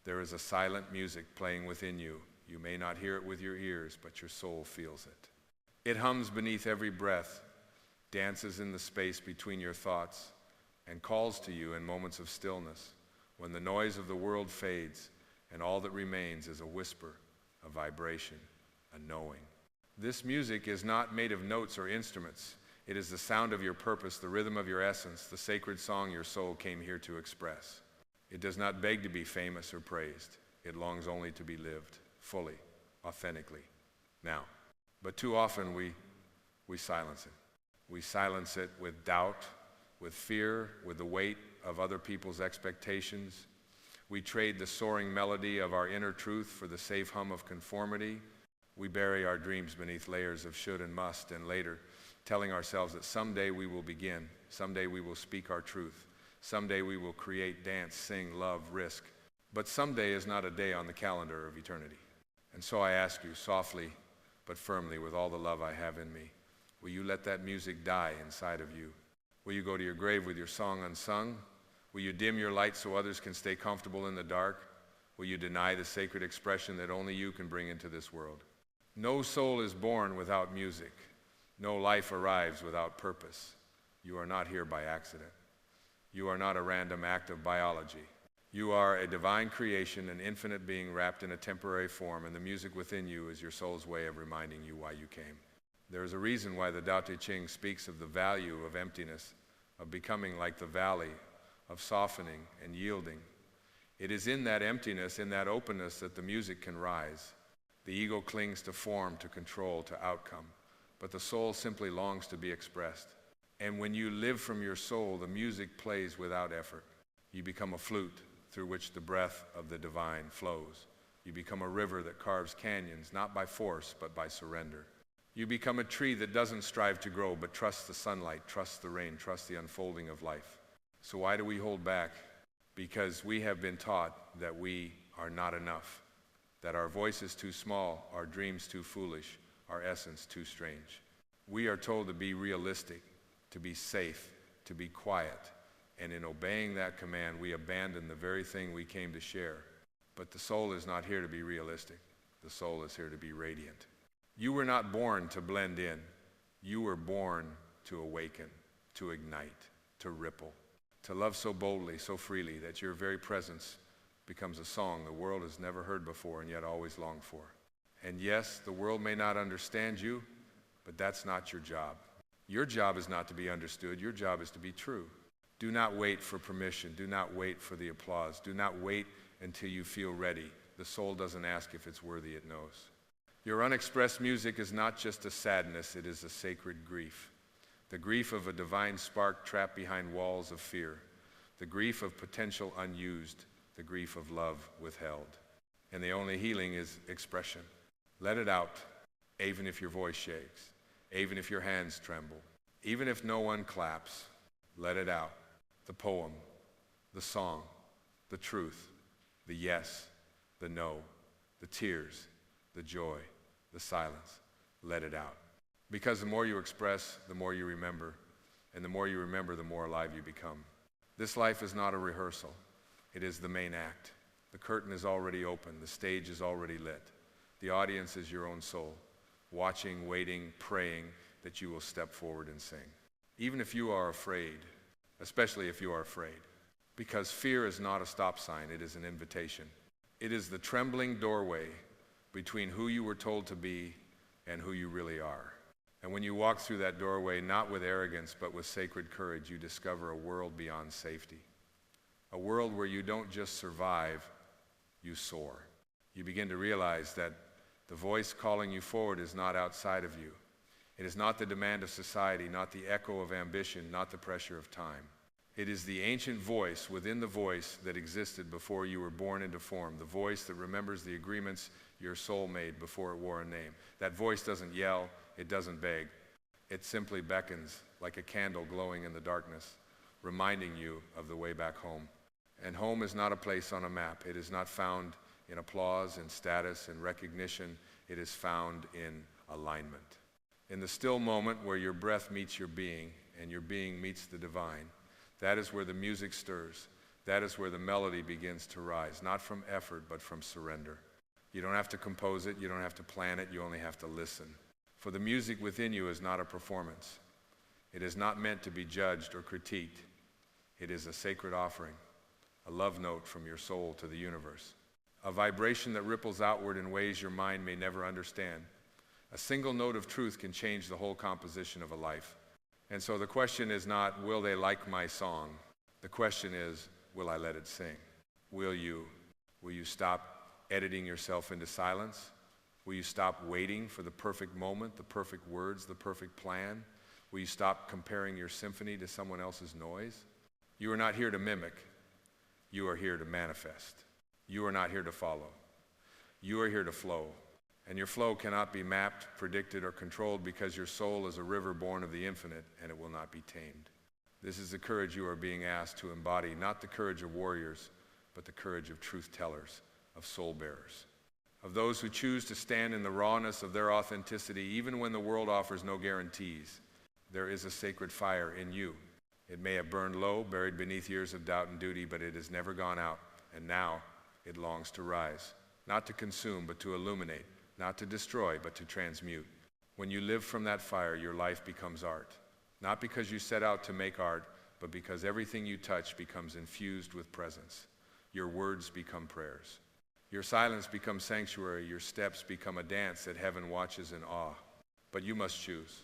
There is a silent music playing within you. You may not hear it with your ears, but your soul feels it. It hums beneath every breath, dances in the space between your thoughts, and calls to you in moments of stillness, when the noise of the world fades, and all that remains is a whisper, a vibration, a knowing. This music is not made of notes or instruments. It is the sound of your purpose, the rhythm of your essence, the sacred song your soul came here to express. It does not beg to be famous or praised. It longs only to be lived, fully, authentically, now. But too often we silence it. We silence it with doubt, with fear, with the weight of other people's expectations. We trade the soaring melody of our inner truth for the safe hum of conformity. We bury our dreams beneath layers of should and must, and later, telling ourselves that someday we will begin, someday we will speak our truth, someday we will create, dance, sing, love, risk. But someday is not a day on the calendar of eternity. And so I ask you, softly but firmly, with all the love I have in me, will you let that music die inside of you? Will you go to your grave with your song unsung? Will you dim your light so others can stay comfortable in the dark? Will you deny the sacred expression that only you can bring into this world? No soul is born without music. No life arrives without purpose. You are not here by accident. You are not a random act of biology. You are a divine creation, an infinite being wrapped in a temporary form, and the music within you is your soul's way of reminding you why you came. There is a reason why the Tao Te Ching speaks of the value of emptiness, of becoming like the valley, of softening and yielding. It is in that emptiness, in that openness, that the music can rise. The ego clings to form, to control, to outcome, but the soul simply longs to be expressed. And when you live from your soul, the music plays without effort. You become a flute through which the breath of the divine flows. You become a river that carves canyons, not by force, but by surrender. You become a tree that doesn't strive to grow, but trusts the sunlight, trusts the rain, trusts the unfolding of life. So why do we hold back? Because we have been taught that we are not enough, that our voice is too small, our dreams too foolish, our essence too strange. We are told to be realistic, to be safe, to be quiet, and in obeying that command, we abandon the very thing we came to share. But the soul is not here to be realistic. The soul is here to be radiant. You were not born to blend in. You were born to awaken, to ignite, to ripple, to love so boldly, so freely, that your very presence becomes a song the world has never heard before and yet always longed for. And yes, the world may not understand you, but that's not your job. Your job is not to be understood. Your job is to be true. Do not wait for permission. Do not wait for the applause. Do not wait until you feel ready. The soul doesn't ask if it's worthy, it knows. Your unexpressed music is not just a sadness, it is a sacred grief. The grief of a divine spark trapped behind walls of fear. The grief of potential unused. The grief of love withheld. And the only healing is expression. Let it out, even if your voice shakes, even if your hands tremble, even if no one claps. Let it out. The poem, the song, the truth, the yes, the no, the tears, the joy, the silence. Let it out. Because the more you express, the more you remember, and the more you remember, the more alive you become. This life is not a rehearsal. It is the main act. The curtain is already open. The stage is already lit. The audience is your own soul, watching, waiting, praying that you will step forward and sing. Even if you are afraid, especially if you are afraid, because fear is not a stop sign, it is an invitation. It is the trembling doorway between who you were told to be and who you really are. And when you walk through that doorway, not with arrogance, but with sacred courage, you discover a world beyond safety. A world where you don't just survive, you soar. You begin to realize that the voice calling you forward is not outside of you. It is not the demand of society, not the echo of ambition, not the pressure of time. It is the ancient voice within the voice that existed before you were born into form, the voice that remembers the agreements your soul made before it wore a name. That voice doesn't yell, it doesn't beg. It simply beckons like a candle glowing in the darkness, reminding you of the way back home. And home is not a place on a map. It is not found in applause, in status, in recognition. It is found in alignment. In the still moment where your breath meets your being and your being meets the divine, that is where the music stirs. that is where the melody begins to rise, not from effort, but from surrender. You don't have to compose it, you don't have to plan it, you only have to listen. For the music within you is not a performance. It is not meant to be judged or critiqued. It is a sacred offering, a love note from your soul to the universe, a vibration that ripples outward in ways your mind may never understand. A single note of truth can change the whole composition of a life. And so the question is not, will they like my song? The question is, will I let it sing? Will you stop editing yourself into silence? Will you stop waiting for the perfect moment, the perfect words, the perfect plan? Will you stop comparing your symphony to someone else's noise? You are not here to mimic. You are here to manifest. You are not here to follow. You are here to flow. And your flow cannot be mapped, predicted, or controlled because your soul is a river born of the infinite and it will not be tamed. This is the courage you are being asked to embody, not the courage of warriors, but the courage of truth tellers, of soul bearers, of those who choose to stand in the rawness of their authenticity even when the world offers no guarantees. There is a sacred fire in you. It may have burned low, buried beneath years of doubt and duty, but it has never gone out, and now it longs to rise, not to consume, but to illuminate, not to destroy, but to transmute. When you live from that fire, your life becomes art, not because you set out to make art, but because everything you touch becomes infused with presence. Your words become prayers. Your silence becomes sanctuary. Your steps become a dance that heaven watches in awe. But you must choose.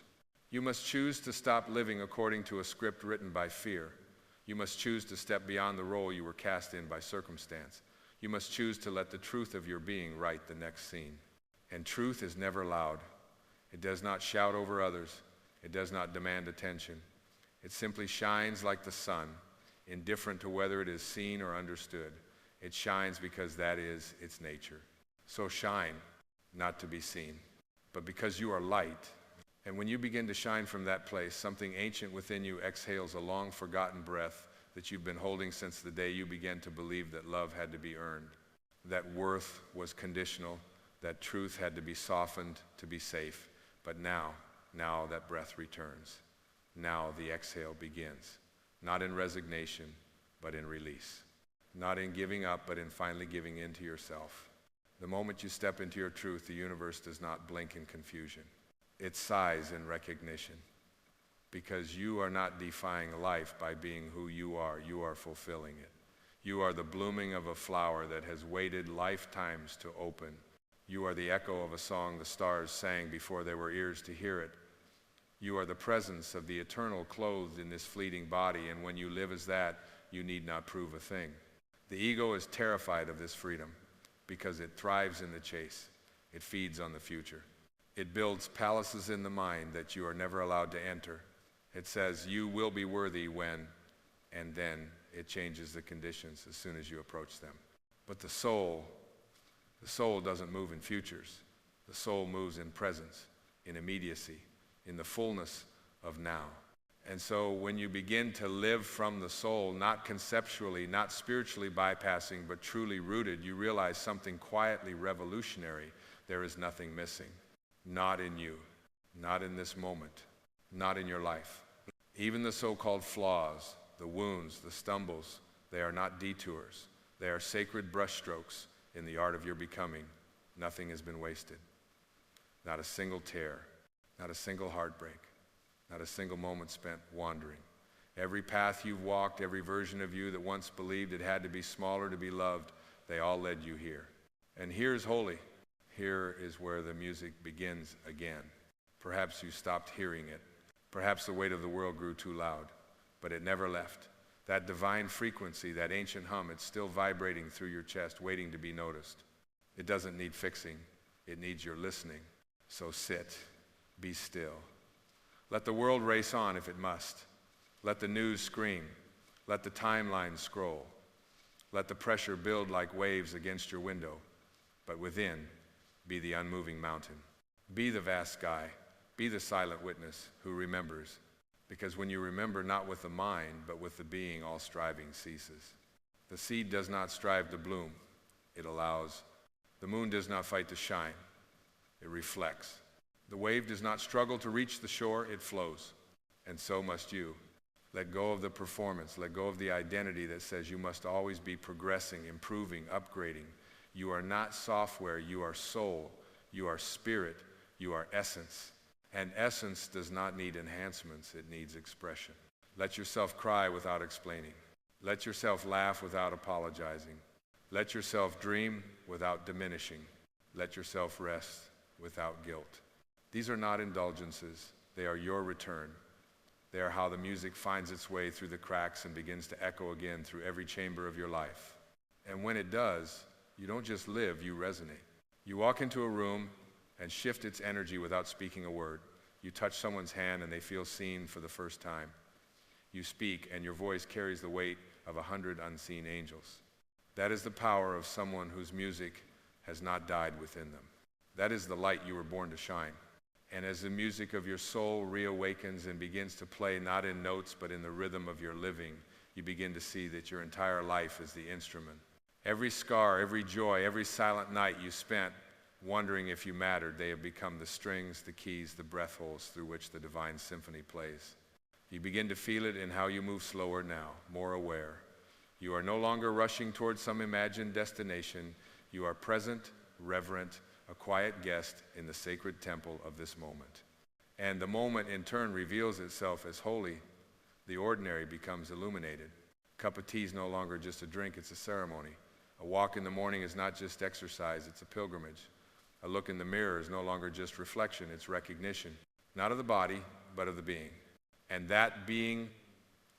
You must choose to stop living according to a script written by fear. You must choose to step beyond the role you were cast in by circumstance. You must choose to let the truth of your being write the next scene. And truth is never loud. It does not shout over others. It does not demand attention. It simply shines like the sun, indifferent to whether it is seen or understood. It shines because that is its nature. So shine, not to be seen, but because you are light. And when you begin to shine from that place, something ancient within you exhales a long-forgotten breath that you've been holding since the day you began to believe that love had to be earned, that worth was conditional, that truth had to be softened to be safe. But now that breath returns. Now the exhale begins, not in resignation, but in release. Not in giving up, but in finally giving in to yourself. The moment you step into your truth, the universe does not blink in confusion. It sighs in recognition, because you are not defying life by being who you are fulfilling it. You are the blooming of a flower that has waited lifetimes to open. You are the echo of a song the stars sang before there were ears to hear it. You are the presence of the eternal clothed in this fleeting body, and when you live as that, you need not prove a thing. The ego is terrified of this freedom because it thrives in the chase. It feeds on the future. It builds palaces in the mind that you are never allowed to enter. It says you will be worthy when, and then it changes the conditions as soon as you approach them. But the soul doesn't move in futures. The soul moves in presence, in immediacy, in the fullness of now. And so when you begin to live from the soul, not conceptually, not spiritually bypassing, but truly rooted, you realize something quietly revolutionary. There is nothing missing. Not in you, not in this moment, not in your life. Even the so-called flaws, the wounds, the stumbles, they are not detours. They are sacred brushstrokes in the art of your becoming. Nothing has been wasted. Not a single tear, not a single heartbreak, not a single moment spent wandering. Every path you've walked, every version of you that once believed it had to be smaller to be loved, they all led you here. And here's holy. Here is where the music begins again. Perhaps you stopped hearing it. Perhaps the weight of the world grew too loud, but it never left. That divine frequency, that ancient hum, it's still vibrating through your chest, waiting to be noticed. It doesn't need fixing. It needs your listening. So sit, be still. Let the world race on if it must. Let the news scream. Let the timeline scroll. Let the pressure build like waves against your window. But within, be the unmoving mountain. Be the vast sky. Be the silent witness who remembers. Because when you remember not with the mind, but with the being, all striving ceases. The seed does not strive to bloom. It allows. The moon does not fight to shine. It reflects. The wave does not struggle to reach the shore. It flows. And so must you. Let go of the performance. Let go of the identity that says you must always be progressing, improving, upgrading. You are not software. You are soul. You are spirit. You are essence. And essence does not need enhancements. It needs expression. Let yourself cry without explaining. Let yourself laugh without apologizing. Let yourself dream without diminishing. Let yourself rest without guilt. These are not indulgences. They are your return. They are how the music finds its way through the cracks and begins to echo again through every chamber of your life. And when it does, you don't just live, you resonate. You walk into a room and shift its energy without speaking a word. You touch someone's hand and they feel seen for the first time. You speak and your voice carries the weight of 100 unseen angels. That is the power of someone whose music has not died within them. That is the light you were born to shine. And as the music of your soul reawakens and begins to play not in notes but in the rhythm of your living, you begin to see that your entire life is the instrument. Every scar, every joy, every silent night you spent wondering if you mattered, they have become the strings, the keys, the breath holes through which the divine symphony plays. You begin to feel it in how you move slower now, more aware. You are no longer rushing towards some imagined destination. You are present, reverent, a quiet guest in the sacred temple of this moment. And the moment in turn reveals itself as holy. The ordinary becomes illuminated. A cup of tea is no longer just a drink, it's a ceremony. A walk in the morning is not just exercise, it's a pilgrimage. A look in the mirror is no longer just reflection, it's recognition, not of the body, but of the being. And that being,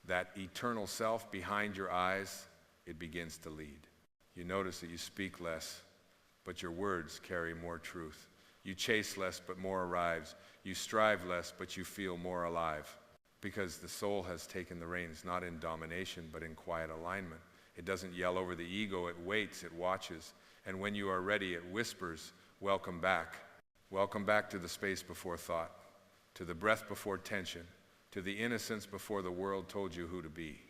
that eternal self behind your eyes, it begins to lead. You notice that you speak less, but your words carry more truth. You chase less, but more arrives. You strive less, but you feel more alive. Because the soul has taken the reins, not in domination, but in quiet alignment. It doesn't yell over the ego, it waits, it watches. And when you are ready, it whispers, welcome back. Welcome back to the space before thought, to the breath before tension, to the innocence before the world told you who to be.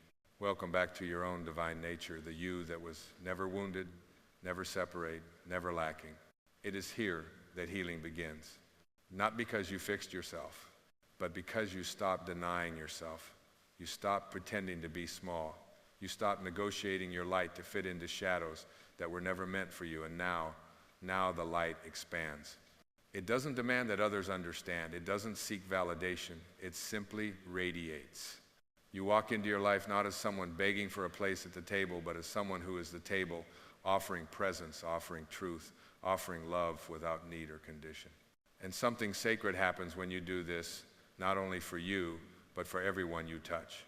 Welcome back to your own divine nature, the you that was never wounded, never separate, never lacking. It is here that healing begins. Not because you fixed yourself, but because you stopped denying yourself. You stopped pretending to be small. You stopped negotiating your light to fit into shadows that were never meant for you, and now the light expands. It doesn't demand that others understand. It doesn't seek validation. It simply radiates. You walk into your life not as someone begging for a place at the table, but as someone who is the table, offering presence, offering truth, offering love without need or condition. And something sacred happens when you do this, not only for you, but for everyone you touch.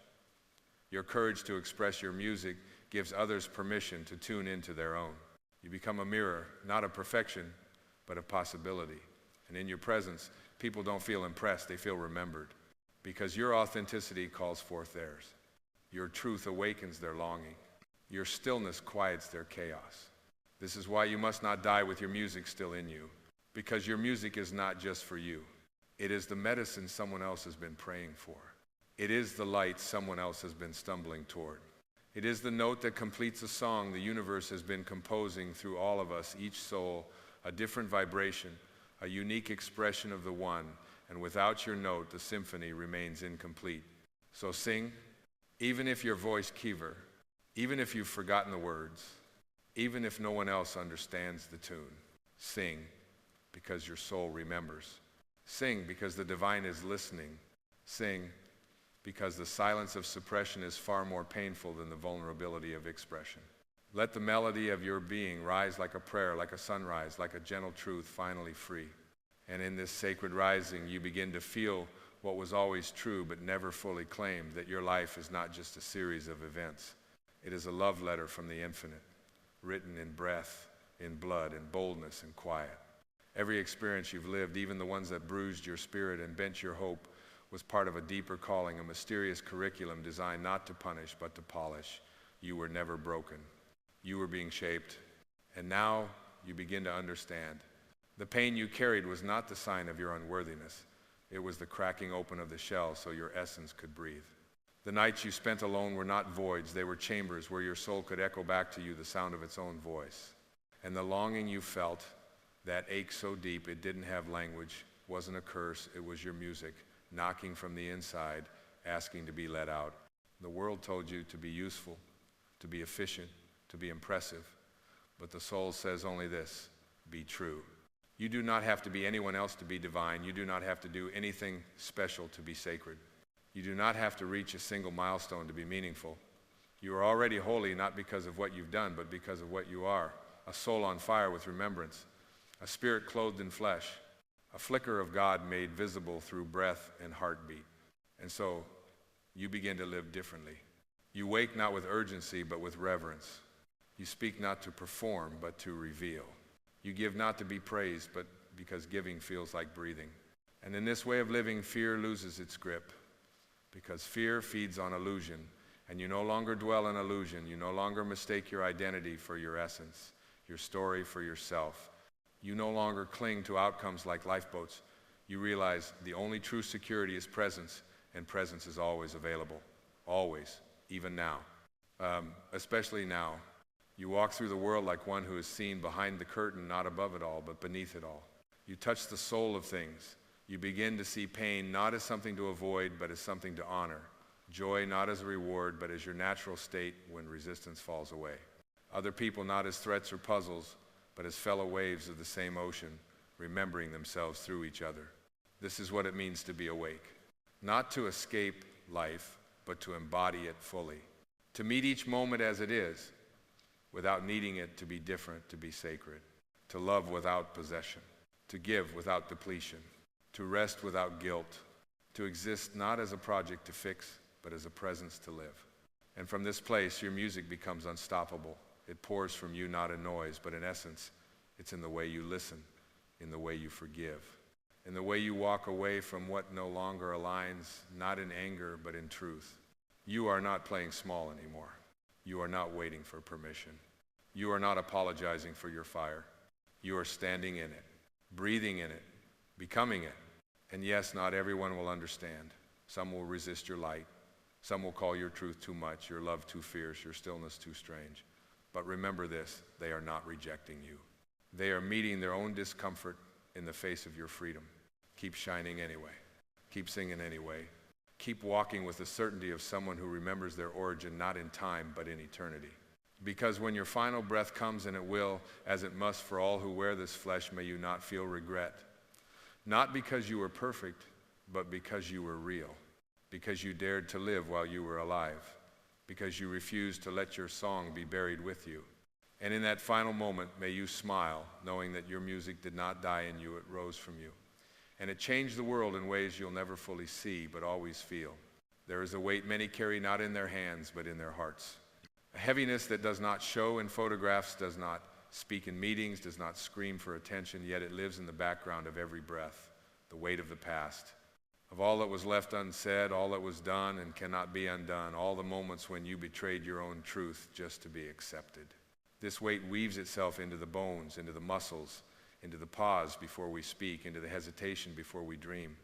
Your courage to express your music gives others permission to tune into their own. You become a mirror, not of perfection, but of possibility. And in your presence, people don't feel impressed, they feel remembered. Because your authenticity calls forth theirs. Your truth awakens their longing. Your stillness quiets their chaos. This is why you must not die with your music still in you. Because your music is not just for you. It is the medicine someone else has been praying for. It is the light someone else has been stumbling toward. It is the note that completes a song the universe has been composing through all of us, each soul, a different vibration, a unique expression of the one, and without your note, the symphony remains incomplete. So sing, even if your voice quiver, even if you've forgotten the words, even if no one else understands the tune. Sing, because your soul remembers. Sing, because the divine is listening. Sing, because the silence of suppression is far more painful than the vulnerability of expression. Let the melody of your being rise like a prayer, like a sunrise, like a gentle truth finally free. And in this sacred rising, you begin to feel what was always true but never fully claimed, that your life is not just a series of events. It is a love letter from the infinite, written in breath, in blood, in boldness, and quiet. Every experience you've lived, even the ones that bruised your spirit and bent your hope, was part of a deeper calling, a mysterious curriculum designed not to punish but to polish. You were never broken. You were being shaped, and now you begin to understand. The pain you carried was not the sign of your unworthiness. It was the cracking open of the shell so your essence could breathe. The nights you spent alone were not voids, they were chambers where your soul could echo back to you the sound of its own voice. And the longing you felt, that ache so deep it didn't have language, wasn't a curse, it was your music, knocking from the inside, asking to be let out. The world told you to be useful, to be efficient, to be impressive. But the soul says only this: be true. You do not have to be anyone else to be divine. You do not have to do anything special to be sacred. You do not have to reach a single milestone to be meaningful. You are already holy, not because of what you've done, but because of what you are. A soul on fire with remembrance, a spirit clothed in flesh, a flicker of God made visible through breath and heartbeat. And so you begin to live differently. You wake not with urgency, but with reverence. You speak not to perform, but to reveal. You give not to be praised, but because giving feels like breathing. And in this way of living, fear loses its grip, because fear feeds on illusion, and you no longer dwell in illusion. You no longer mistake your identity for your essence, your story for yourself. You no longer cling to outcomes like lifeboats. You realize the only true security is presence, and presence is always available. Always, even now. Especially now. You walk through the world like one who is seen behind the curtain, not above it all, but beneath it all. You touch the soul of things. You begin to see pain not as something to avoid, but as something to honor. Joy not as a reward, but as your natural state when resistance falls away. Other people not as threats or puzzles, but as fellow waves of the same ocean, remembering themselves through each other. This is what it means to be awake. Not to escape life, but to embody it fully. To meet each moment as it is, without needing it to be different, to be sacred. To love without possession. To give without depletion. To rest without guilt. To exist not as a project to fix, but as a presence to live. And from this place, your music becomes unstoppable. It pours from you not in noise, but in essence, it's in the way you listen, in the way you forgive, in the way you walk away from what no longer aligns, not in anger, but in truth. You are not playing small anymore. You are not waiting for permission. You are not apologizing for your fire. You are standing in it, breathing in it, becoming it. And yes, not everyone will understand. Some will resist your light. Some will call your truth too much, your love too fierce, your stillness too strange. But remember this, they are not rejecting you. They are meeting their own discomfort in the face of your freedom. Keep shining anyway. Keep singing anyway. Keep walking with the certainty of someone who remembers their origin not in time, but in eternity. Because when your final breath comes, and it will, as it must for all who wear this flesh, may you not feel regret. Not because you were perfect, but because you were real. Because you dared to live while you were alive. Because you refused to let your song be buried with you. And in that final moment, may you smile, knowing that your music did not die in you, it rose from you. And it changed the world in ways you'll never fully see, but always feel. There is a weight many carry not in their hands, but in their hearts. A heaviness that does not show in photographs, does not speak in meetings, does not scream for attention, yet it lives in the background of every breath, the weight of the past. Of all that was left unsaid, all that was done and cannot be undone, all the moments when you betrayed your own truth just to be accepted. This weight weaves itself into the bones, into the muscles, into the pause before we speak, into the hesitation before we dream.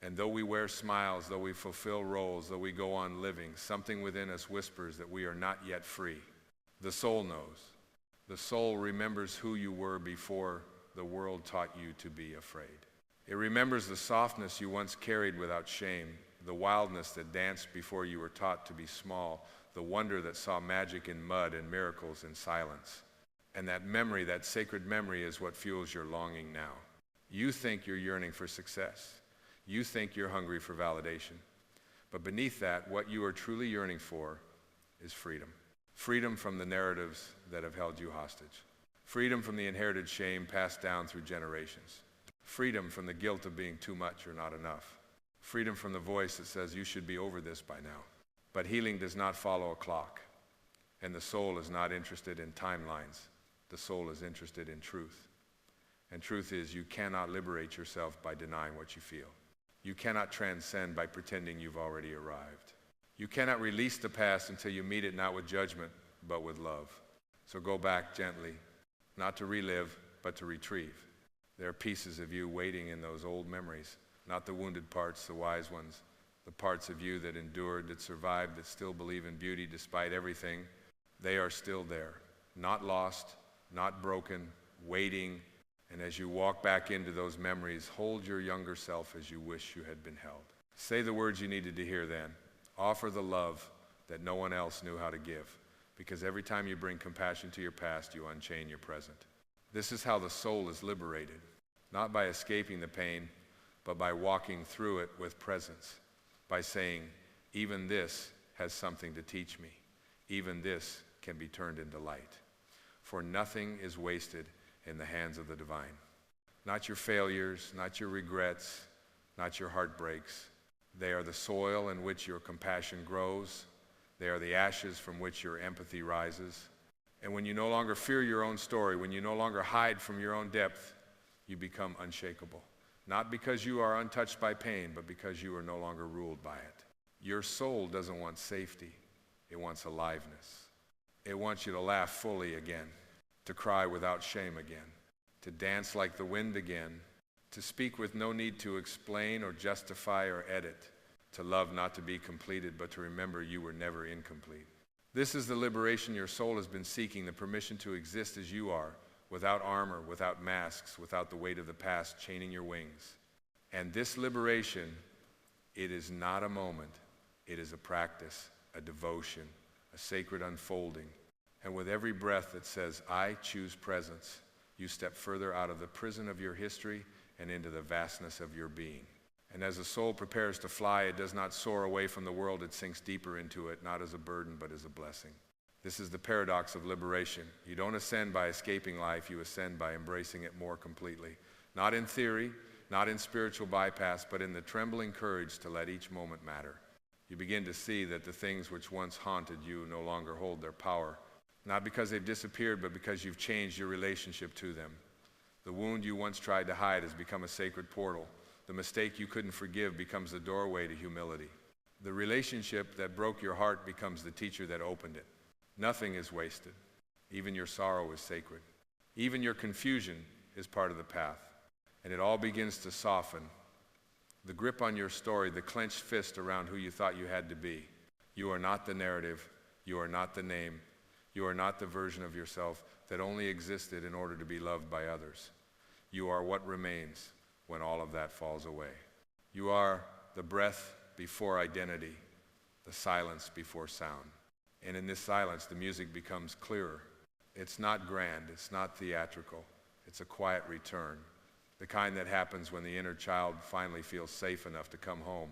And though we wear smiles, though we fulfill roles, though we go on living, something within us whispers that we are not yet free. The soul knows. The soul remembers who you were before the world taught you to be afraid. It remembers the softness you once carried without shame, the wildness that danced before you were taught to be small, the wonder that saw magic in mud and miracles in silence. And that memory, that sacred memory, is what fuels your longing now. You think you're yearning for success. You think you're hungry for validation. But beneath that, what you are truly yearning for is freedom. Freedom from the narratives that have held you hostage. Freedom from the inherited shame passed down through generations. Freedom from the guilt of being too much or not enough. Freedom from the voice that says you should be over this by now. But healing does not follow a clock. And the soul is not interested in timelines. The soul is interested in truth. And truth is, you cannot liberate yourself by denying what you feel. You cannot transcend by pretending you've already arrived. You cannot release the past until you meet it not with judgment, but with love. So go back gently, not to relive, but to retrieve. There are pieces of you waiting in those old memories, not the wounded parts, the wise ones, the parts of you that endured, that survived, that still believe in beauty despite everything. They are still there, not lost, not broken, waiting. And as you walk back into those memories, hold your younger self as you wish you had been held. Say the words you needed to hear then. Offer the love that no one else knew how to give. Because every time you bring compassion to your past, you unchain your present. This is how the soul is liberated, not by escaping the pain, but by walking through it with presence, by saying, even this has something to teach me. Even this can be turned into light. For nothing is wasted in the hands of the divine. Not your failures, not your regrets, not your heartbreaks. They are the soil in which your compassion grows. They are the ashes from which your empathy rises. And when you no longer fear your own story, when you no longer hide from your own depth, you become unshakable. Not because you are untouched by pain, but because you are no longer ruled by it. Your soul doesn't want safety. It wants aliveness. It wants you to laugh fully again, to cry without shame again, to dance like the wind again, to speak with no need to explain or justify or edit, to love not to be completed, but to remember you were never incomplete. This is the liberation your soul has been seeking, the permission to exist as you are, without armor, without masks, without the weight of the past chaining your wings. And this liberation, it is not a moment, it is a practice, a devotion, a sacred unfolding. And with every breath that says, I choose presence, you step further out of the prison of your history and into the vastness of your being. And as the soul prepares to fly, it does not soar away from the world, it sinks deeper into it, not as a burden, but as a blessing. This is the paradox of liberation. You don't ascend by escaping life, you ascend by embracing it more completely. Not in theory, not in spiritual bypass, but in the trembling courage to let each moment matter. You begin to see that the things which once haunted you no longer hold their power, not because they've disappeared, but because you've changed your relationship to them. The wound you once tried to hide has become a sacred portal. The mistake you couldn't forgive becomes the doorway to humility. The relationship that broke your heart becomes the teacher that opened it. Nothing is wasted. Even your sorrow is sacred. Even your confusion is part of the path. And it all begins to soften. The grip on your story, the clenched fist around who you thought you had to be. You are not the narrative. You are not the name. You are not the version of yourself that only existed in order to be loved by others. You are what remains when all of that falls away. You are the breath before identity, the silence before sound. And in this silence, the music becomes clearer. It's not grand, it's not theatrical, it's a quiet return, the kind that happens when the inner child finally feels safe enough to come home,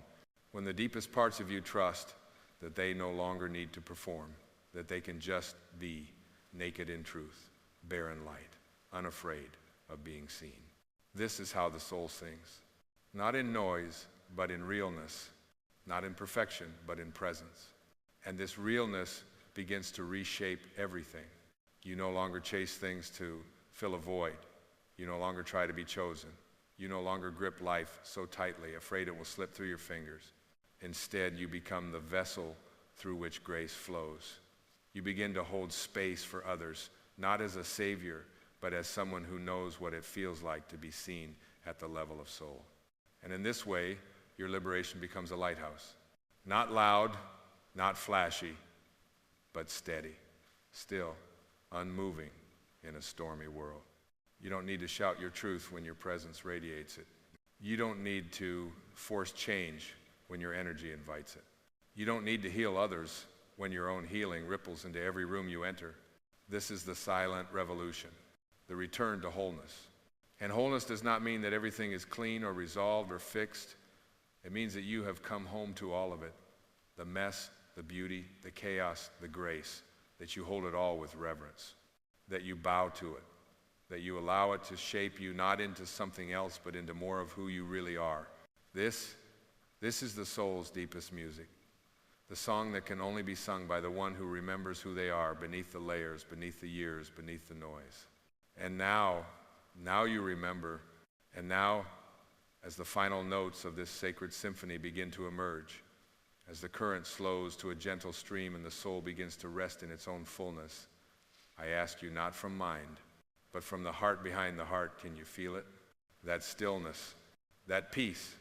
when the deepest parts of you trust that they no longer need to perform, that they can just be naked in truth, bare in light, unafraid of being seen. This is how the soul sings, not in noise, but in realness, not in perfection, but in presence. And this realness begins to reshape everything. You no longer chase things to fill a void. You no longer try to be chosen. You no longer grip life so tightly, afraid it will slip through your fingers. Instead, you become the vessel through which grace flows. You begin to hold space for others, not as a savior, but as someone who knows what it feels like to be seen at the level of soul. And in this way, your liberation becomes a lighthouse. Not loud, not flashy, but steady, still, unmoving in a stormy world. You don't need to shout your truth when your presence radiates it. You don't need to force change when your energy invites it. You don't need to heal others when your own healing ripples into every room you enter. This is the silent revolution, the return to wholeness. And wholeness does not mean that everything is clean or resolved or fixed. It means that you have come home to all of it, the mess, the beauty, the chaos, the grace, that you hold it all with reverence, that you bow to it, that you allow it to shape you not into something else, but into more of who you really are. This is the soul's deepest music, the song that can only be sung by the one who remembers who they are beneath the layers, beneath the years, beneath the noise. And now you remember, and now, as the final notes of this sacred symphony begin to emerge, as the current slows to a gentle stream and the soul begins to rest in its own fullness, I ask you not from mind, but from the heart behind the heart, can you feel it? That stillness, that peace,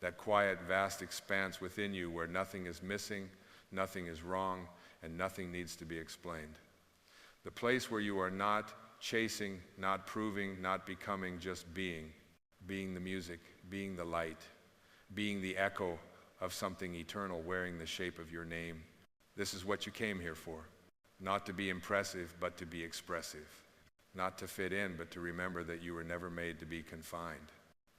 that quiet, vast expanse within you where nothing is missing, nothing is wrong, and nothing needs to be explained. The place where you are not chasing, not proving, not becoming, just being the music, being the light, being the echo of something eternal wearing the shape of your name, This is what you came here for. Not to be impressive, but to be expressive. Not to fit in, but to remember that you were never made to be confined.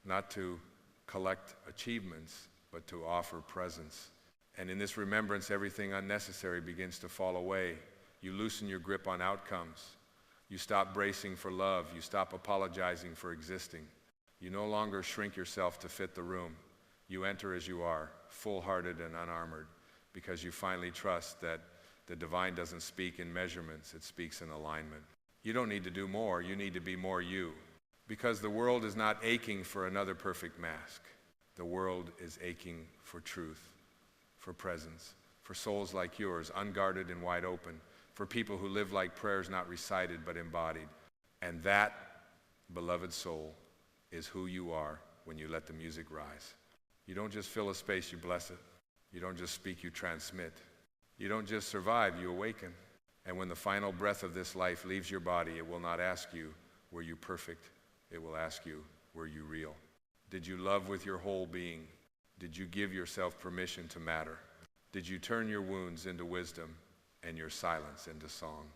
Not to collect achievements, but to offer presence. And in this remembrance, everything unnecessary begins to fall away. You loosen your grip on outcomes. You stop bracing for love. You stop apologizing for existing. You no longer shrink yourself to fit the room. You enter as you are, full-hearted and unarmored, because you finally trust that the divine doesn't speak in measurements, it speaks in alignment. You don't need to do more, you need to be more you. Because the world is not aching for another perfect mask. The world is aching for truth, for presence, for souls like yours, unguarded and wide open, for people who live like prayers not recited but embodied. And that, beloved soul, is who you are when you let the music rise. You don't just fill a space, you bless it. You don't just speak, you transmit. You don't just survive, you awaken. And when the final breath of this life leaves your body, it will not ask you, were you perfect? It will ask you, were you real? Did you love with your whole being? Did you give yourself permission to matter? Did you turn your wounds into wisdom and your silence into song?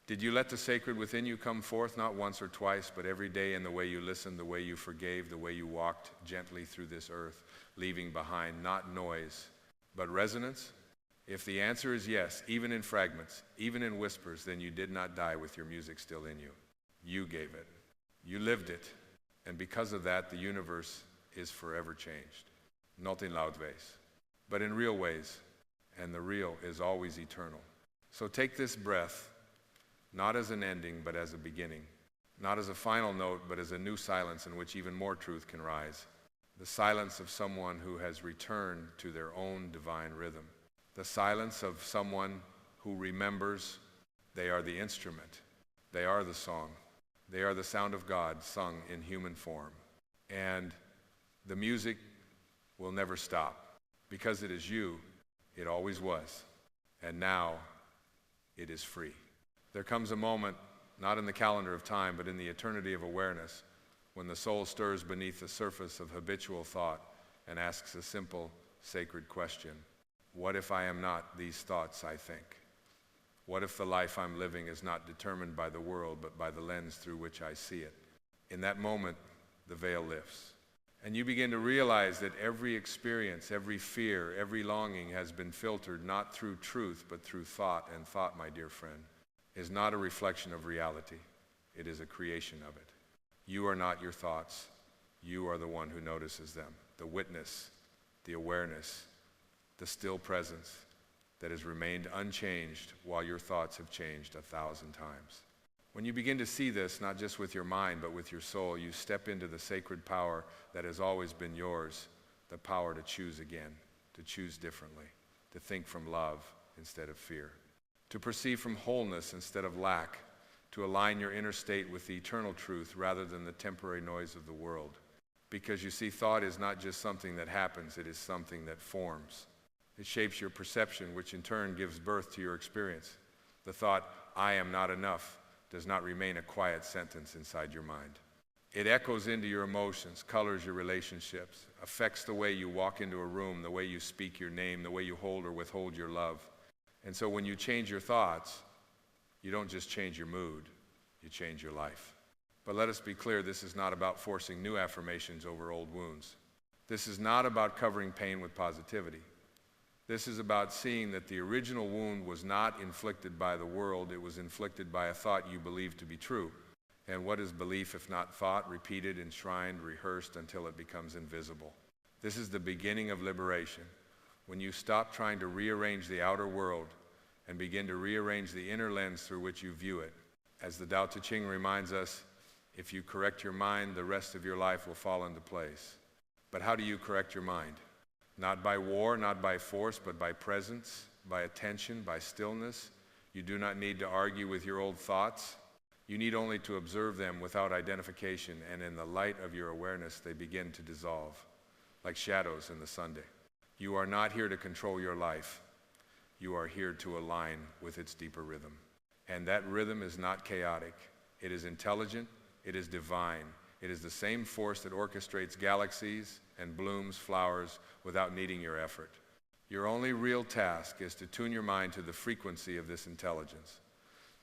Did you let the sacred within you come forth not once or twice, but every day in the way you listened, the way you forgave, the way you walked gently through this earth, leaving behind not noise, but resonance? If the answer is yes, even in fragments, even in whispers, then you did not die with your music still in you. You gave it. You lived it. And because of that, the universe is forever changed. Not in loud ways, but in real ways. And the real is always eternal. So take this breath, not as an ending, but as a beginning. Not as a final note, but as a new silence in which even more truth can rise. The silence of someone who has returned to their own divine rhythm. The silence of someone who remembers they are the instrument. They are the song. They are the sound of God sung in human form. And the music will never stop. Because it is you, it always was. And now it is free. There comes a moment, not in the calendar of time, but in the eternity of awareness, when the soul stirs beneath the surface of habitual thought and asks a simple, sacred question. What if I am not these thoughts I think? What if the life I'm living is not determined by the world, but by the lens through which I see it? In that moment, the veil lifts. And you begin to realize that every experience, every fear, every longing has been filtered not through truth, but through thought. And thought, my dear friend, is not a reflection of reality. It is a creation of it. You are not your thoughts. You are the one who notices them. The witness, the awareness, the still presence that has remained unchanged while your thoughts have changed 1,000 times. When you begin to see this, not just with your mind, but with your soul, you step into the sacred power that has always been yours, the power to choose again, to choose differently, to think from love instead of fear, to perceive from wholeness instead of lack, to align your inner state with the eternal truth rather than the temporary noise of the world. Because you see, thought is not just something that happens, it is something that forms. It shapes your perception, which in turn gives birth to your experience. The thought, I am not enough, does not remain a quiet sentence inside your mind. It echoes into your emotions, colors your relationships, affects the way you walk into a room, the way you speak your name, the way you hold or withhold your love. And so when you change your thoughts, you don't just change your mood, you change your life. But let us be clear, this is not about forcing new affirmations over old wounds. This is not about covering pain with positivity. This is about seeing that the original wound was not inflicted by the world, it was inflicted by a thought you believed to be true. And what is belief if not thought, repeated, enshrined, rehearsed until it becomes invisible? This is the beginning of liberation, when you stop trying to rearrange the outer world and begin to rearrange the inner lens through which you view it. As the Tao Te Ching reminds us, if you correct your mind, the rest of your life will fall into place. But how do you correct your mind? Not by war, not by force, but by presence, by attention, by stillness. You do not need to argue with your old thoughts. You need only to observe them without identification, and in the light of your awareness, they begin to dissolve, like shadows in the Sunday. You are not here to control your life. You are here to align with its deeper rhythm. And that rhythm is not chaotic. It is intelligent. It is divine. It is the same force that orchestrates galaxies and blooms flowers without needing your effort. Your only real task is to tune your mind to the frequency of this intelligence,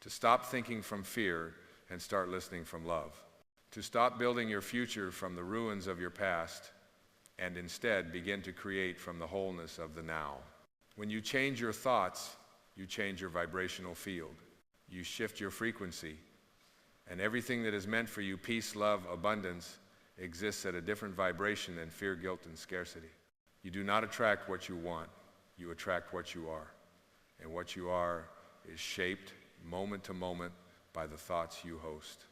to stop thinking from fear and start listening from love, to stop building your future from the ruins of your past and instead begin to create from the wholeness of the now. When you change your thoughts, you change your vibrational field. You shift your frequency, and everything that is meant for you, peace, love, abundance, exists at a different vibration than fear, guilt, and scarcity. You do not attract what you want, you attract what you are. And what you are is shaped moment to moment by the thoughts you host.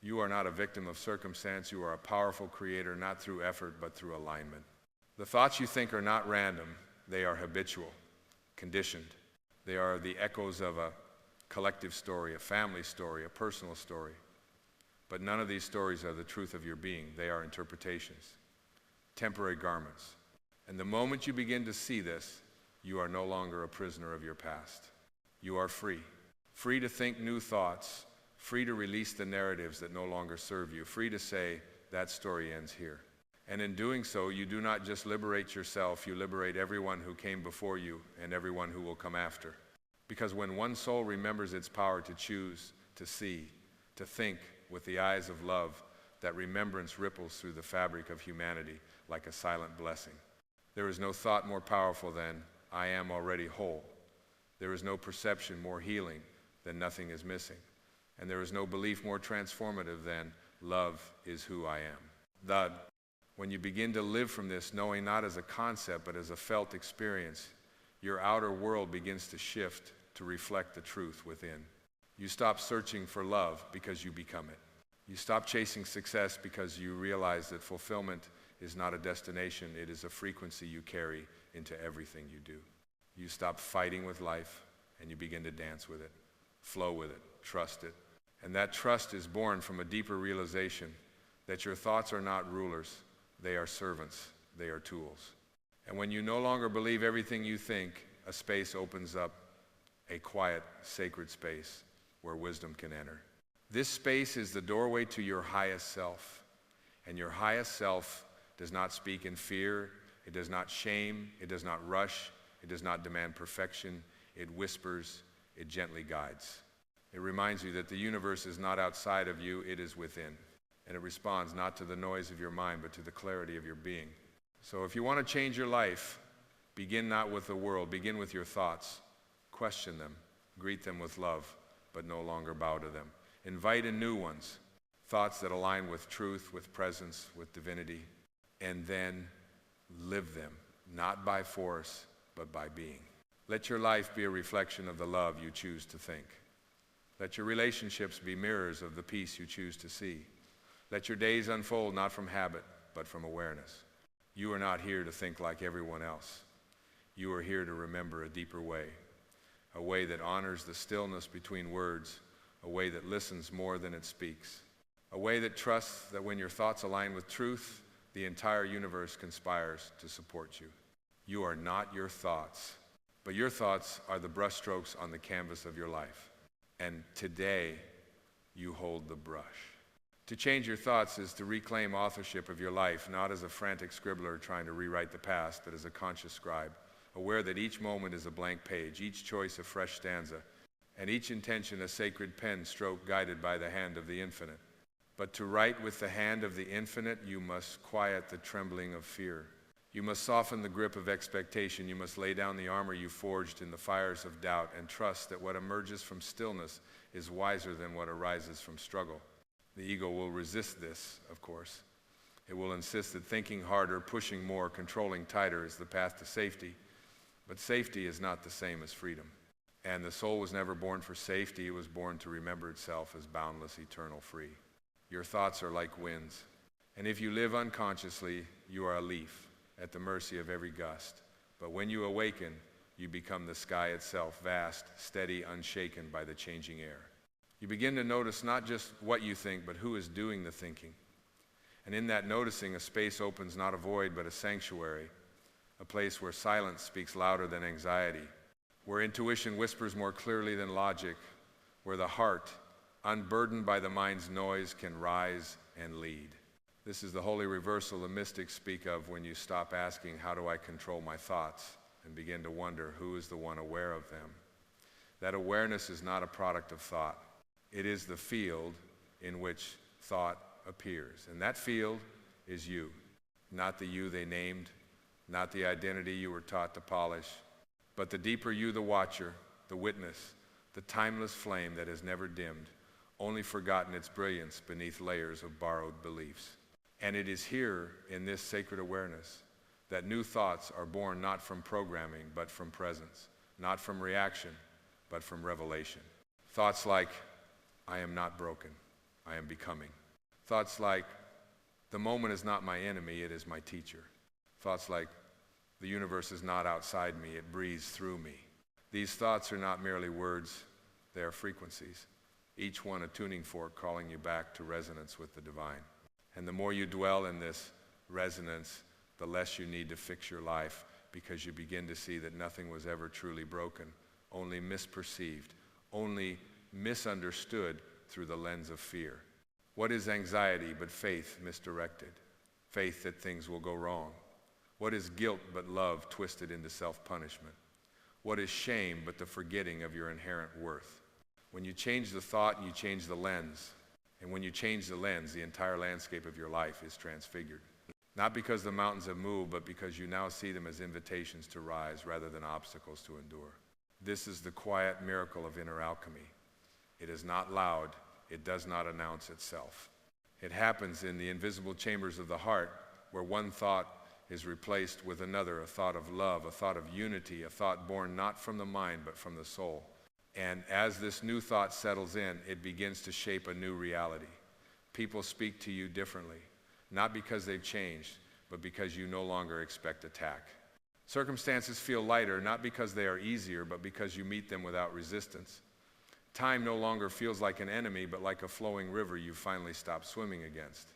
You are not a victim of circumstance, you are a powerful creator, not through effort, but through alignment. The thoughts you think are not random, they are habitual, conditioned. They are the echoes of a collective story, a family story, a personal story. But none of these stories are the truth of your being. They are interpretations, temporary garments. And the moment you begin to see this, you are no longer a prisoner of your past. You are free. Free to think new thoughts, free to release the narratives that no longer serve you, free to say, that story ends here. And in doing so, you do not just liberate yourself, you liberate everyone who came before you and everyone who will come after. Because when one soul remembers its power to choose, to see, to think with the eyes of love, that remembrance ripples through the fabric of humanity like a silent blessing. There is no thought more powerful than, I am already whole. There is no perception more healing than nothing is missing. And there is no belief more transformative than, love is who I am. When you begin to live from this, knowing not as a concept but as a felt experience, your outer world begins to shift to reflect the truth within. You stop searching for love because you become it. You stop chasing success because you realize that fulfillment is not a destination, it is a frequency you carry into everything you do. You stop fighting with life and you begin to dance with it, flow with it, trust it. And that trust is born from a deeper realization that your thoughts are not rulers, they are servants, they are tools. And when you no longer believe everything you think, a space opens up, a quiet, sacred space where wisdom can enter. This space is the doorway to your highest self. And your highest self does not speak in fear, it does not shame, it does not rush, it does not demand perfection, it whispers, it gently guides. It reminds you that the universe is not outside of you, it is within. And it responds not to the noise of your mind, but to the clarity of your being. So if you want to change your life, begin not with the world, begin with your thoughts. Question them, greet them with love, but no longer bow to them. Invite in new ones, thoughts that align with truth, with presence, with divinity, and then live them, not by force, but by being. Let your life be a reflection of the love you choose to think. Let your relationships be mirrors of the peace you choose to see. Let your days unfold not from habit, but from awareness. You are not here to think like everyone else. You are here to remember a deeper way, a way that honors the stillness between words, a way that listens more than it speaks, a way that trusts that when your thoughts align with truth, the entire universe conspires to support you. You are not your thoughts, but your thoughts are the brushstrokes on the canvas of your life. And today, you hold the brush. To change your thoughts is to reclaim authorship of your life, not as a frantic scribbler trying to rewrite the past, but as a conscious scribe, aware that each moment is a blank page, each choice a fresh stanza, and each intention a sacred pen stroke guided by the hand of the infinite. But to write with the hand of the infinite, you must quiet the trembling of fear. You must soften the grip of expectation. You must lay down the armor you forged in the fires of doubt and trust that what emerges from stillness is wiser than what arises from struggle. The ego will resist this, of course. It will insist that thinking harder, pushing more, controlling tighter is the path to safety. But safety is not the same as freedom. And the soul was never born for safety. It was born to remember itself as boundless, eternal, free. Your thoughts are like winds. And if you live unconsciously, you are a leaf at the mercy of every gust. But when you awaken, you become the sky itself, vast, steady, unshaken by the changing air. You begin to notice not just what you think, but who is doing the thinking. And in that noticing, a space opens not a void, but a sanctuary, a place where silence speaks louder than anxiety, where intuition whispers more clearly than logic, where the heart, unburdened by the mind's noise, can rise and lead. This is the holy reversal the mystics speak of when you stop asking, how do I control my thoughts, and begin to wonder who is the one aware of them. That awareness is not a product of thought. It is the field in which thought appears. And that field is you, not the you they named, not the identity you were taught to polish, but the deeper you, the watcher, the witness, the timeless flame that has never dimmed, only forgotten its brilliance beneath layers of borrowed beliefs. And it is here in this sacred awareness that new thoughts are born not from programming, but from presence, not from reaction, but from revelation. Thoughts like, I am not broken, I am becoming. Thoughts like, the moment is not my enemy, it is my teacher. Thoughts like, the universe is not outside me, it breathes through me. These thoughts are not merely words, they are frequencies, each one a tuning fork calling you back to resonance with the divine. And the more you dwell in this resonance, the less you need to fix your life, because you begin to see that nothing was ever truly broken, only misperceived, only misunderstood through the lens of fear. What is anxiety but faith misdirected? Faith that things will go wrong. What is guilt but love twisted into self-punishment? What is shame but the forgetting of your inherent worth? When you change the thought, you change the lens. And when you change the lens, the entire landscape of your life is transfigured. Not because the mountains have moved, but because you now see them as invitations to rise rather than obstacles to endure. This is the quiet miracle of inner alchemy. It is not loud. It does not announce itself. It happens in the invisible chambers of the heart, where one thought is replaced with another, a thought of love, a thought of unity, a thought born not from the mind, but from the soul. And as this new thought settles in, it begins to shape a new reality. People speak to you differently, not because they've changed, but because you no longer expect attack. Circumstances feel lighter, not because they are easier, but because you meet them without resistance. Time no longer feels like an enemy, but like a flowing river you finally stop swimming against.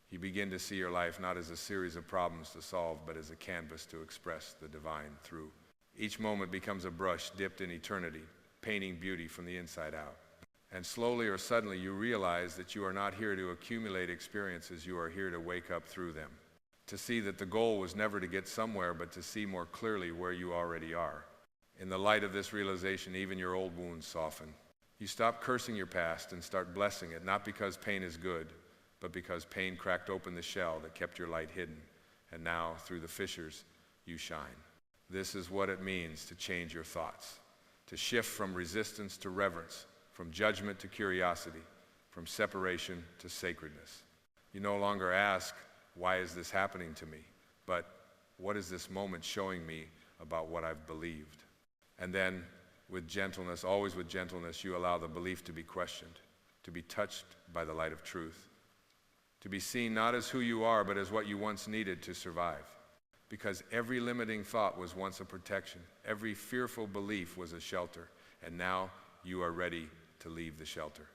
You begin to see your life not as a series of problems to solve, but as a canvas to express the divine through. Each moment becomes a brush dipped in eternity, painting beauty from the inside out. And slowly or suddenly you realize that you are not here to accumulate experiences, you are here to wake up through them. To see that the goal was never to get somewhere, but to see more clearly where you already are. In the light of this realization, even your old wounds soften. You stop cursing your past and start blessing it, not because pain is good, but because pain cracked open the shell that kept your light hidden. And now, through the fissures, you shine. This is what it means to change your thoughts. To shift from resistance to reverence, from judgment to curiosity, from separation to sacredness. You no longer ask, why is this happening to me? But what is this moment showing me about what I've believed? And then, with gentleness, always with gentleness, you allow the belief to be questioned, to be touched by the light of truth, to be seen not as who you are, but as what you once needed to survive. Because every limiting thought was once a protection. Every fearful belief was a shelter. And now you are ready to leave the shelter.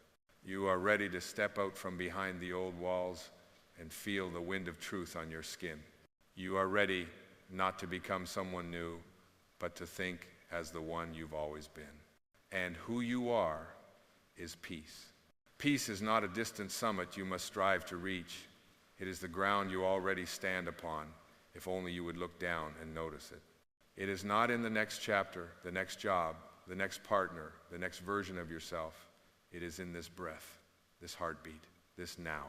You are ready to step out from behind the old walls and feel the wind of truth on your skin. You are ready not to become someone new, but to think as the one you've always been. And who you are is peace. Peace is not a distant summit you must strive to reach. It is the ground you already stand upon, if only you would look down and notice it. It is not in the next chapter, the next job, the next partner, the next version of yourself. It is in this breath, this heartbeat, this now.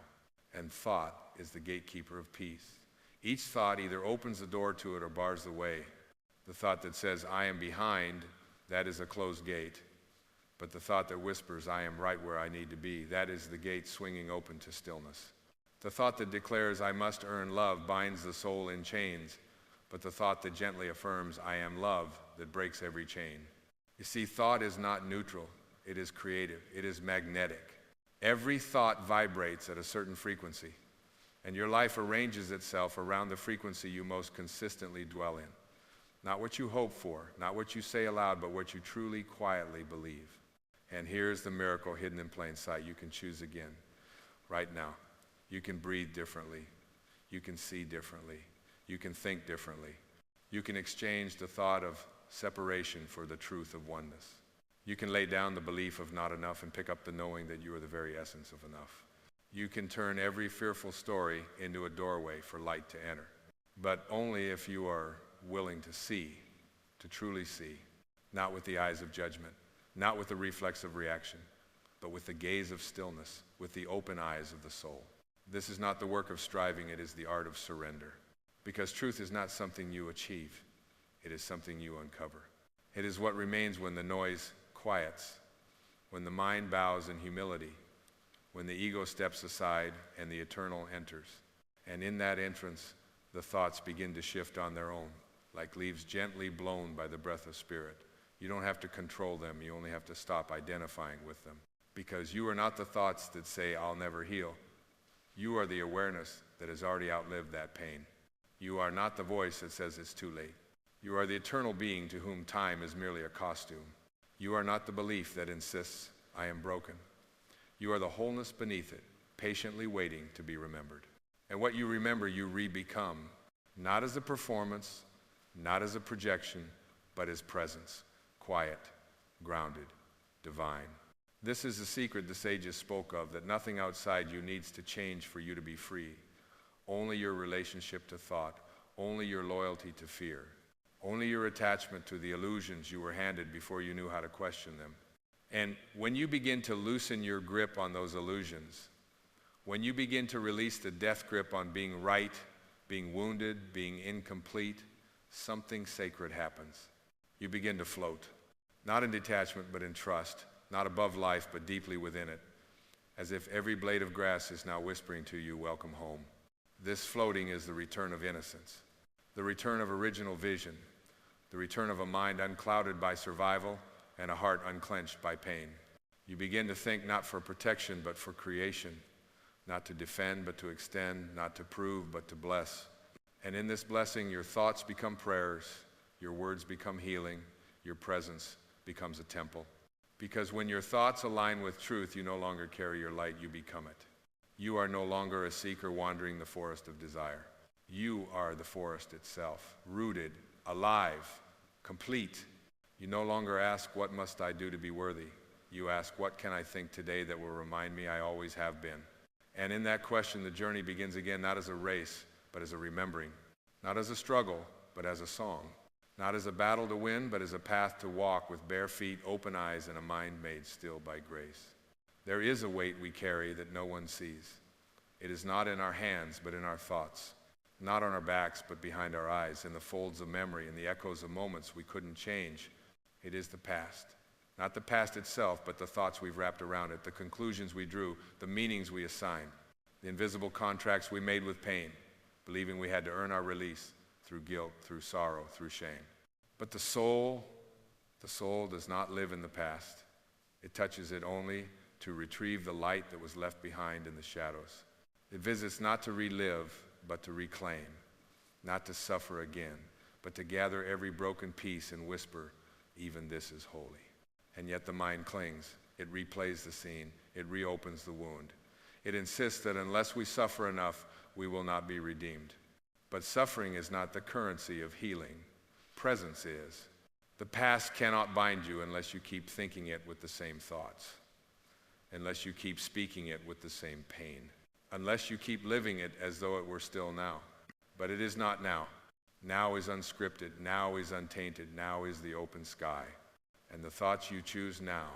And thought is the gatekeeper of peace. Each thought either opens the door to it or bars the way. The thought that says, I am behind, that is a closed gate. But the thought that whispers, I am right where I need to be, that is the gate swinging open to stillness. The thought that declares, I must earn love, binds the soul in chains. But the thought that gently affirms, I am love, that breaks every chain. You see, thought is not neutral. It is creative. It is magnetic. Every thought vibrates at a certain frequency, and your life arranges itself around the frequency you most consistently dwell in. Not what you hope for, not what you say aloud, but what you truly, quietly believe. And here's the miracle hidden in plain sight. You can choose again, right now. You can breathe differently. You can see differently. You can think differently. You can exchange the thought of separation for the truth of oneness. You can lay down the belief of not enough and pick up the knowing that you are the very essence of enough. You can turn every fearful story into a doorway for light to enter, but only if you are willing to see, to truly see, not with the eyes of judgment, not with the reflex of reaction, but with the gaze of stillness, with the open eyes of the soul. This is not the work of striving, it is the art of surrender. Because truth is not something you achieve, it is something you uncover. It is what remains when the noise quiets, when the mind bows in humility, when the ego steps aside and the eternal enters. And in that entrance, the thoughts begin to shift on their own, like leaves gently blown by the breath of spirit. You don't have to control them, you only have to stop identifying with them. Because you are not the thoughts that say, I'll never heal. You are the awareness that has already outlived that pain. You are not the voice that says it's too late. You are the eternal being to whom time is merely a costume. You are not the belief that insists, I am broken. You are the wholeness beneath it, patiently waiting to be remembered. And what you remember, you re-become, not as a performance, not as a projection, but as presence, quiet, grounded, divine. This is the secret the sages spoke of, that nothing outside you needs to change for you to be free. Only your relationship to thought, only your loyalty to fear, only your attachment to the illusions you were handed before you knew how to question them. And when you begin to loosen your grip on those illusions, when you begin to release the death grip on being right, being wounded, being incomplete, something sacred happens. You begin to float, not in detachment but in trust, not above life but deeply within it, as if every blade of grass is now whispering to you, welcome home. This floating is the return of innocence, the return of original vision, the return of a mind unclouded by survival and a heart unclenched by pain. You begin to think not for protection but for creation, not to defend but to extend, not to prove but to bless. And in this blessing, your thoughts become prayers, your words become healing, your presence becomes a temple. Because when your thoughts align with truth, you no longer carry your light, you become it. You are no longer a seeker wandering the forest of desire. You are the forest itself, rooted, alive, complete. You no longer ask, what must I do to be worthy? You ask, what can I think today that will remind me I always have been? And in that question, the journey begins again, not as a race, but as a remembering. Not as a struggle, but as a song. Not as a battle to win, but as a path to walk with bare feet, open eyes, and a mind made still by grace. There is a weight we carry that no one sees. It is not in our hands, but in our thoughts. Not on our backs, but behind our eyes, in the folds of memory, in the echoes of moments we couldn't change. It is the past. Not the past itself, but the thoughts we've wrapped around it, the conclusions we drew, the meanings we assigned, the invisible contracts we made with pain, believing we had to earn our release through guilt, through sorrow, through shame. But the soul does not live in the past. It touches it only to retrieve the light that was left behind in the shadows. It visits not to relive, but to reclaim, not to suffer again, but to gather every broken piece and whisper, even this is holy. And yet the mind clings. It replays the scene. It reopens the wound. It insists that unless we suffer enough, we will not be redeemed. But suffering is not the currency of healing. Presence is. The past cannot bind you unless you keep thinking it with the same thoughts, unless you keep speaking it with the same pain, unless you keep living it as though it were still now. But it is not now. Now is unscripted. Now is untainted. Now is the open sky. And the thoughts you choose now,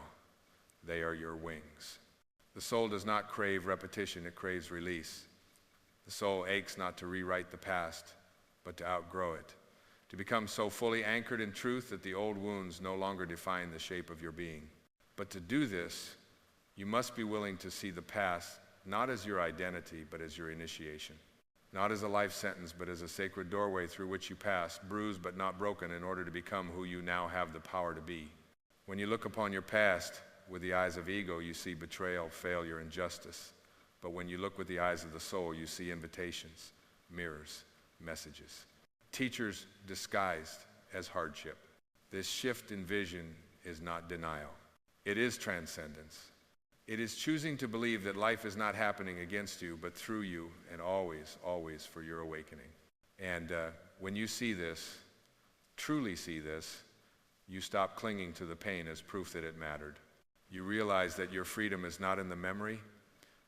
they are your wings. The soul does not crave repetition, it craves release. The soul aches not to rewrite the past, but to outgrow it, to become so fully anchored in truth that the old wounds no longer define the shape of your being. But to do this, you must be willing to see the past not as your identity, but as your initiation. Not as a life sentence, but as a sacred doorway through which you pass, bruised but not broken, in order to become who you now have the power to be. When you look upon your past with the eyes of ego, you see betrayal, failure, injustice. But when you look with the eyes of the soul, you see invitations, mirrors, messages. Teachers disguised as hardship. This shift in vision is not denial. It is transcendence. It is choosing to believe that life is not happening against you, but through you, and always, always for your awakening. And when you see this, truly see this, you stop clinging to the pain as proof that it mattered. You realize that your freedom is not in the memory,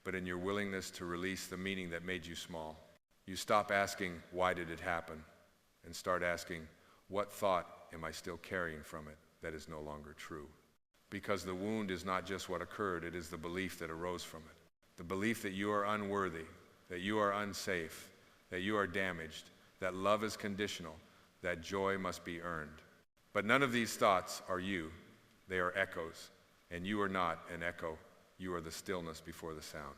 but in your willingness to release the meaning that made you small. You stop asking, why did it happen? And start asking, What thought am I still carrying from it that is no longer true? Because the wound is not just what occurred, it is the belief that arose from it. The belief that you are unworthy, that you are unsafe, that you are damaged, that love is conditional, that joy must be earned. But none of these thoughts are you. They are echoes, and you are not an echo. You are the stillness before the sound.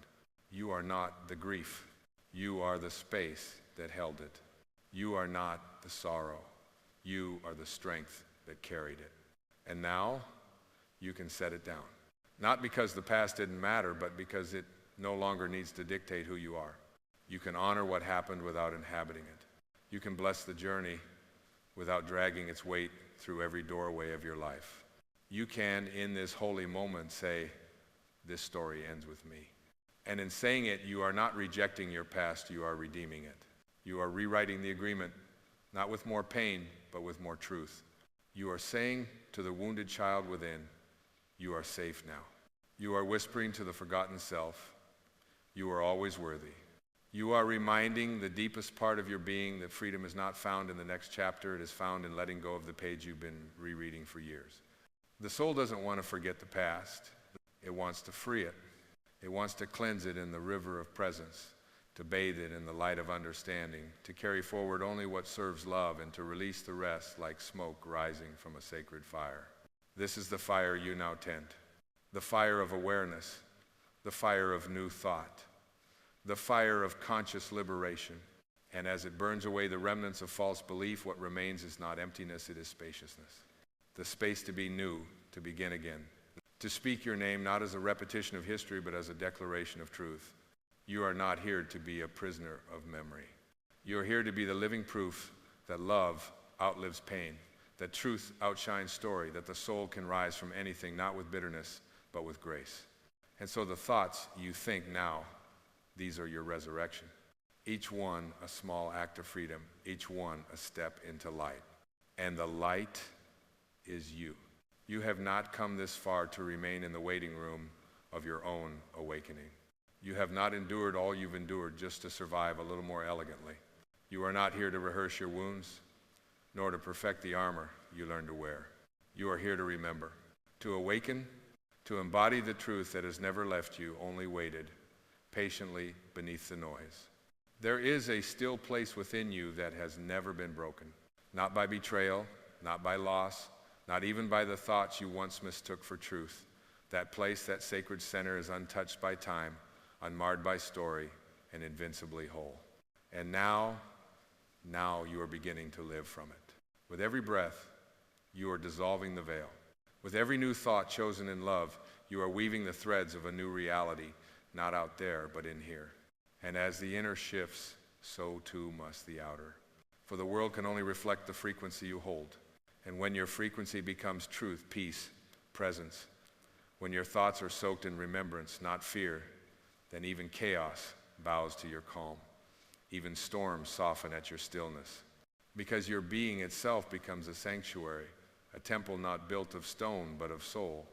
You are not the grief. You are the space that held it. You are not the sorrow. You are the strength that carried it. And now, you can set it down. Not because the past didn't matter, but because it no longer needs to dictate who you are. You can honor what happened without inhabiting it. You can bless the journey without dragging its weight through every doorway of your life. You can, in this holy moment, say, this story ends with me. And in saying it, you are not rejecting your past, you are redeeming it. You are rewriting the agreement, not with more pain, but with more truth. You are saying to the wounded child within, you are safe now. You are whispering to the forgotten self, you are always worthy. You are reminding the deepest part of your being that freedom is not found in the next chapter, it is found in letting go of the page you've been rereading for years. The soul doesn't want to forget the past, it wants to free it. It wants to cleanse it in the river of presence, to bathe it in the light of understanding, to carry forward only what serves love, and to release the rest like smoke rising from a sacred fire. This is the fire you now tend, the fire of awareness, the fire of new thought, the fire of conscious liberation. And as it burns away the remnants of false belief, what remains is not emptiness, it is spaciousness. The space to be new, to begin again. To speak your name not as a repetition of history, but as a declaration of truth. You are not here to be a prisoner of memory. You are here to be the living proof that love outlives pain, that truth outshines story, that the soul can rise from anything, not with bitterness, but with grace. And so the thoughts you think now, these are your resurrection. Each one a small act of freedom, each one a step into light. And the light is you. You have not come this far to remain in the waiting room of your own awakening. You have not endured all you've endured just to survive a little more elegantly. You are not here to rehearse your wounds, nor to perfect the armor you learn to wear. You are here to remember, to awaken, to embody the truth that has never left you, only waited patiently beneath the noise. There is a still place within you that has never been broken, not by betrayal, not by loss, not even by the thoughts you once mistook for truth. That place, that sacred center, is untouched by time, unmarred by story, and invincibly whole. And now you are beginning to live from it. With every breath, you are dissolving the veil. With every new thought chosen in love, you are weaving the threads of a new reality, not out there, but in here. And as the inner shifts, so too must the outer. For the world can only reflect the frequency you hold. And when your frequency becomes truth, peace, presence, when your thoughts are soaked in remembrance, not fear, then even chaos bows to your calm. Even storms soften at your stillness. Because your being itself becomes a sanctuary, a temple not built of stone but of soul.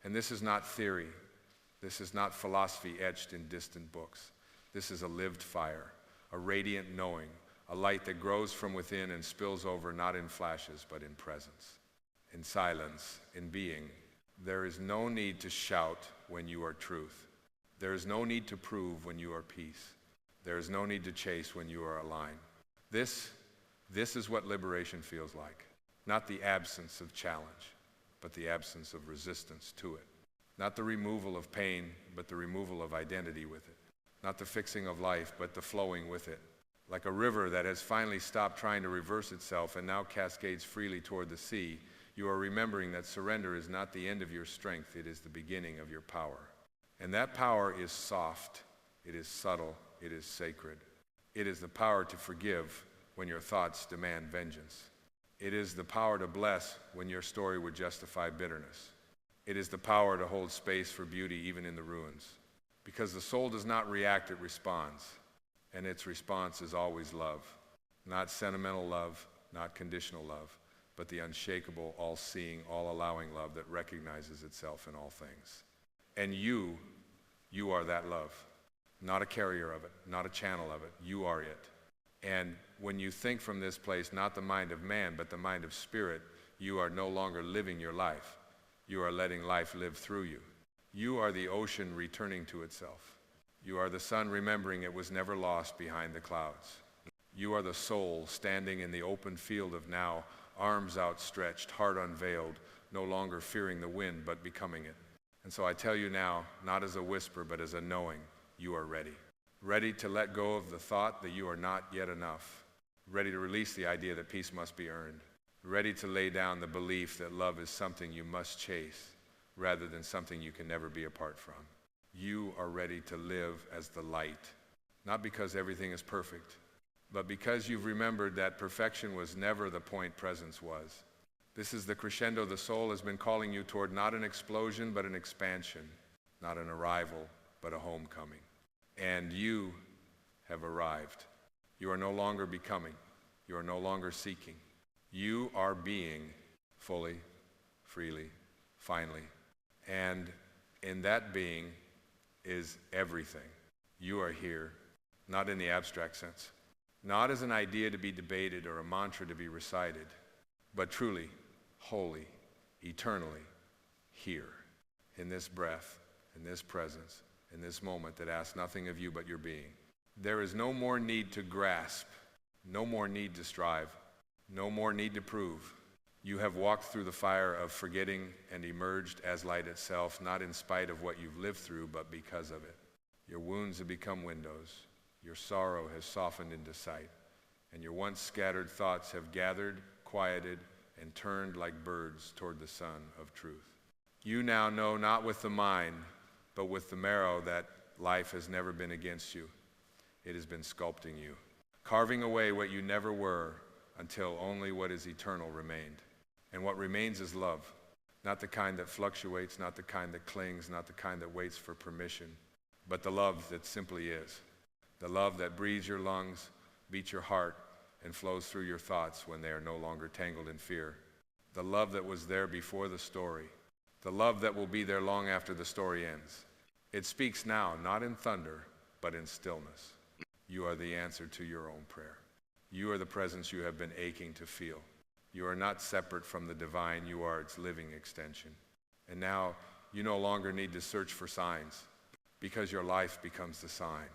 And this is not theory. This is not philosophy etched in distant books. This is a lived fire, a radiant knowing, a light that grows from within and spills over not in flashes but in presence, in silence, in being. There is no need to shout when you are truth. There is no need to prove when you are peace. There is no need to chase when you are aligned. This is what liberation feels like. Not the absence of challenge, but the absence of resistance to it. Not the removal of pain, but the removal of identity with it. Not the fixing of life, but the flowing with it. Like a river that has finally stopped trying to reverse itself and now cascades freely toward the sea, you are remembering that surrender is not the end of your strength, it is the beginning of your power. And that power is soft, it is subtle, it is sacred. It is the power to forgive when your thoughts demand vengeance. It is the power to bless when your story would justify bitterness. It is the power to hold space for beauty even in the ruins. Because the soul does not react, it responds. And its response is always love. Not sentimental love, not conditional love, but the unshakable, all-seeing, all-allowing love that recognizes itself in all things. And you are that love. Not a carrier of it, not a channel of it. You are it. And when you think from this place, not the mind of man, but the mind of spirit, you are no longer living your life. You are letting life live through you. You are the ocean returning to itself. You are the sun remembering it was never lost behind the clouds. You are the soul standing in the open field of now, arms outstretched, heart unveiled, no longer fearing the wind, but becoming it. And so I tell you now, not as a whisper, but as a knowing, you are ready. Ready to let go of the thought that you are not yet enough. Ready to release the idea that peace must be earned. Ready to lay down the belief that love is something you must chase rather than something you can never be apart from. You are ready to live as the light, not because everything is perfect, but because you've remembered that perfection was never the point presence was. This is the crescendo the soul has been calling you toward, not an explosion, but an expansion, not an arrival, but a homecoming. And you have arrived. You are no longer becoming. You are no longer seeking. You are being fully, freely, finally. And in that being is everything. You are here, not in the abstract sense, not as an idea to be debated or a mantra to be recited, but truly, wholly, eternally, here, in this breath, in this presence, in this moment that asks nothing of you but your being. There is no more need to grasp, no more need to strive, no more need to prove. You have walked through the fire of forgetting and emerged as light itself, not in spite of what you've lived through, but because of it. Your wounds have become windows. Your sorrow has softened into sight. And your once scattered thoughts have gathered, quieted, and turned like birds toward the sun of truth. You now know not with the mind, but with the marrow that life has never been against you. It has been sculpting you, carving away what you never were until only what is eternal remained. And what remains is love, not the kind that fluctuates, not the kind that clings, not the kind that waits for permission, but the love that simply is. The love that breathes your lungs, beats your heart, and flows through your thoughts when they are no longer tangled in fear. The love that was there before the story. The love that will be there long after the story ends. It speaks now, not in thunder, but in stillness. You are the answer to your own prayer. You are the presence you have been aching to feel. You are not separate from the divine. You are its living extension. And now you no longer need to search for signs, because your life becomes the sign.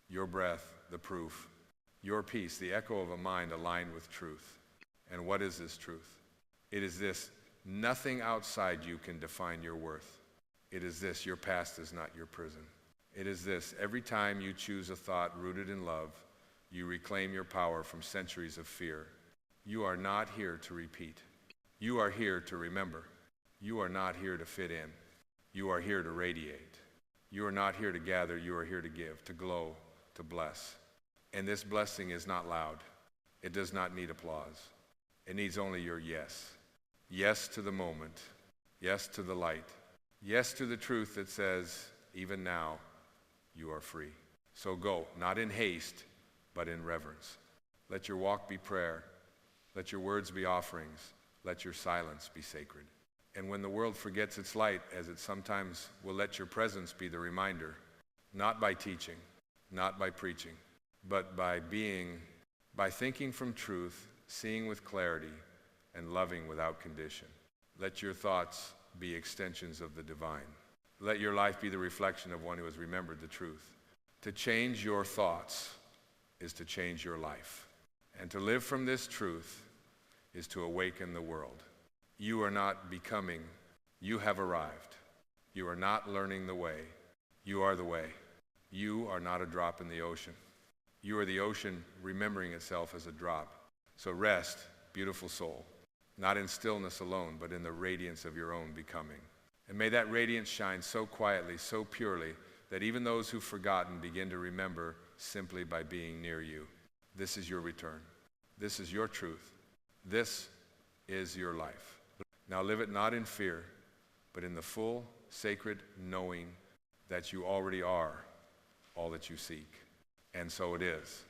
Your breath, the proof. Your peace, the echo of a mind aligned with truth. And what is this truth? It is this: nothing outside you can define your worth. It is this: your past is not your prison. It is this: every time you choose a thought rooted in love, you reclaim your power from centuries of fear. You are not here to repeat. You are here to remember. You are not here to fit in. You are here to radiate. You are not here to gather. You are here to give, to glow, to bless. And this blessing is not loud. It does not need applause. It needs only your yes. Yes to the moment. Yes to the light. Yes to the truth that says, even now, you are free. So go, not in haste, but in reverence. Let your walk be prayer. Let your words be offerings. Let your silence be sacred. And when the world forgets its light, as it sometimes will, let your presence be the reminder, not by teaching, not by preaching, but by being, by thinking from truth, seeing with clarity, and loving without condition. Let your thoughts be extensions of the divine. Let your life be the reflection of one who has remembered the truth. To change your thoughts is to change your life. And to live from this truth is to awaken the world. You are not becoming, you have arrived. You are not learning the way, you are the way. You are not a drop in the ocean. You are the ocean remembering itself as a drop. So rest, beautiful soul, not in stillness alone, but in the radiance of your own becoming. And may that radiance shine so quietly, so purely, that even those who've forgotten begin to remember simply by being near you. This is your return. This is your truth. This is your life. Now live it not in fear, but in the full, sacred knowing that you already are all that you seek. And so it is.